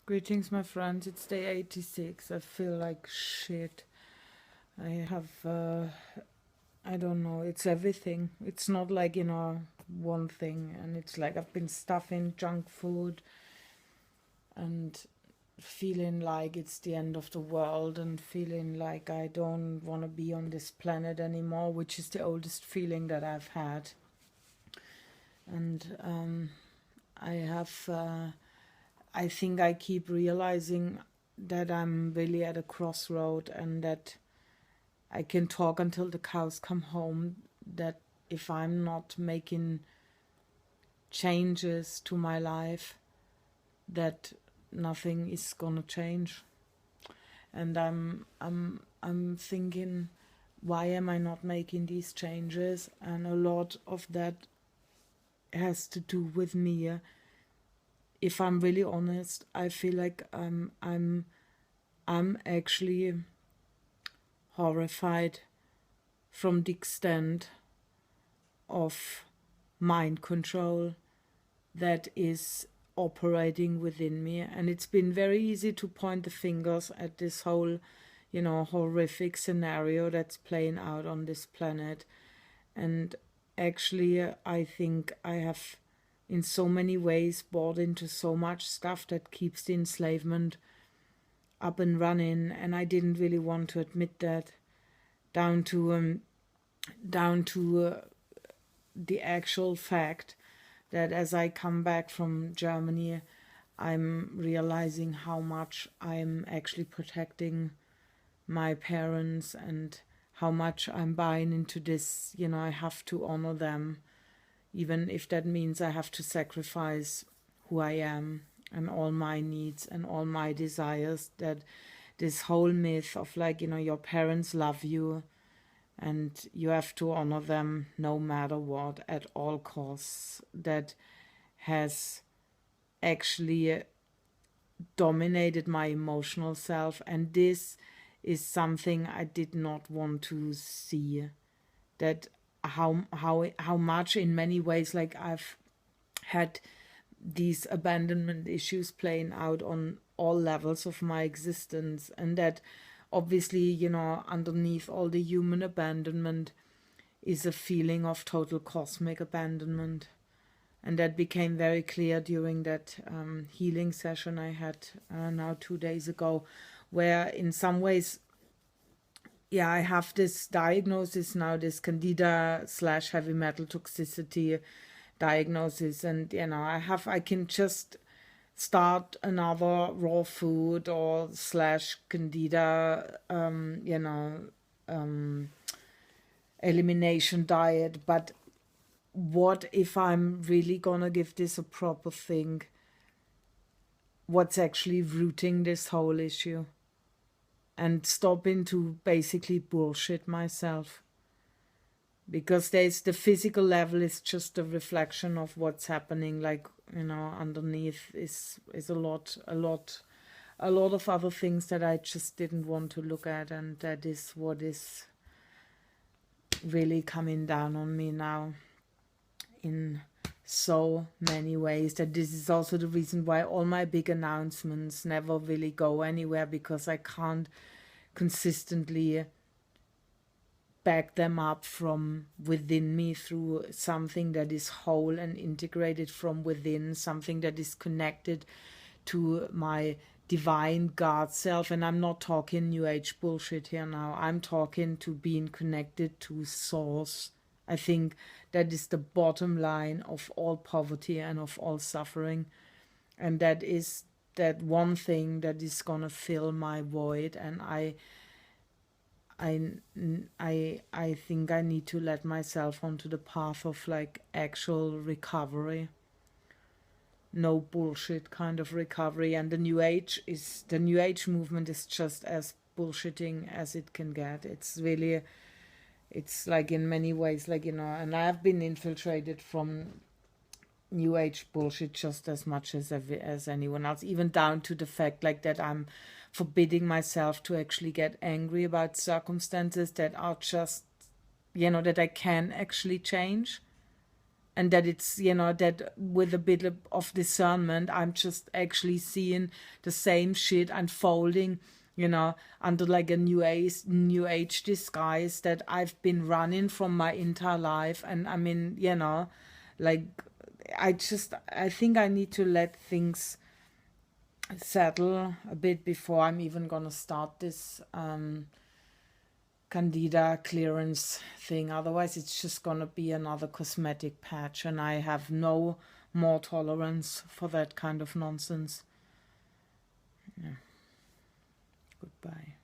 Greetings, my friends. It's day 86. I feel like shit. I have, I don't know, it's everything. It's not like, one thing. And it's like I've been stuffing junk food and feeling like it's the end of the world and feeling like I don't want to be on this planet anymore, which is the oldest feeling that I've had. And I think I keep realizing that I'm really at a crossroad and that I can talk until the cows come home, that if I'm not making changes to my life, that nothing is gonna change. And I'm thinking, why am I not making these changes? And a lot of that has to do with me. If I'm really honest, I feel like I'm actually horrified from the extent of mind control that is operating within me. And it's been very easy to point the fingers at this whole, horrific scenario that's playing out on this planet. And actually, I think I have, in so many ways, bought into so much stuff that keeps the enslavement up and running, and I didn't really want to admit that, down to the actual fact that as I come back from Germany, I'm realizing how much I'm actually protecting my parents and how much I'm buying into this, I have to honor them, even if that means I have to sacrifice who I am and all my needs and all my desires. That this whole myth of your parents love you and you have to honor them no matter what at all costs, that has actually dominated my emotional self. And this is something I did not want to see, that how much in many ways I've had these abandonment issues playing out on all levels of my existence, and that obviously underneath all the human abandonment is a feeling of total cosmic abandonment. And that became very clear during that healing session I had now 2 days ago, where in some ways, I have this diagnosis now, this candida/heavy metal toxicity diagnosis, and I can just start another raw food or /candida elimination diet. But what if I'm really gonna give this a proper think? What's actually rooting this whole issue? And stopping to basically bullshit myself. Because there's the physical level is just a reflection of what's happening, underneath is a lot of other things that I just didn't want to look at, and that is what is really coming down on me now in so many ways. That this is also the reason why all my big announcements never really go anywhere, because I can't consistently back them up from within me through something that is whole and integrated from within, something that is connected to my divine God self. And I'm not talking New Age bullshit here now. I'm talking to being connected to Source. I think that is the bottom line of all poverty and of all suffering. And that is that one thing that is gonna fill my void. And I think I need to let myself onto the path of actual recovery. No bullshit kind of recovery. And the New Age movement is just as bullshitting as it can get. It's really, it's in many ways and I have been infiltrated from New Age bullshit just as much as anyone else, even down to the fact that I'm forbidding myself to actually get angry about circumstances that are just that I can actually change. and that it's, you know, that with a bit of discernment, I'm just actually seeing the same shit unfolding, you know, under like a new age disguise that I've been running from my entire life. And I mean, you know, like I think I need to let things settle a bit before I'm even gonna start this candida clearance thing. Otherwise it's just gonna be another cosmetic patch, and I have no more tolerance for that kind of nonsense. Yeah. Goodbye.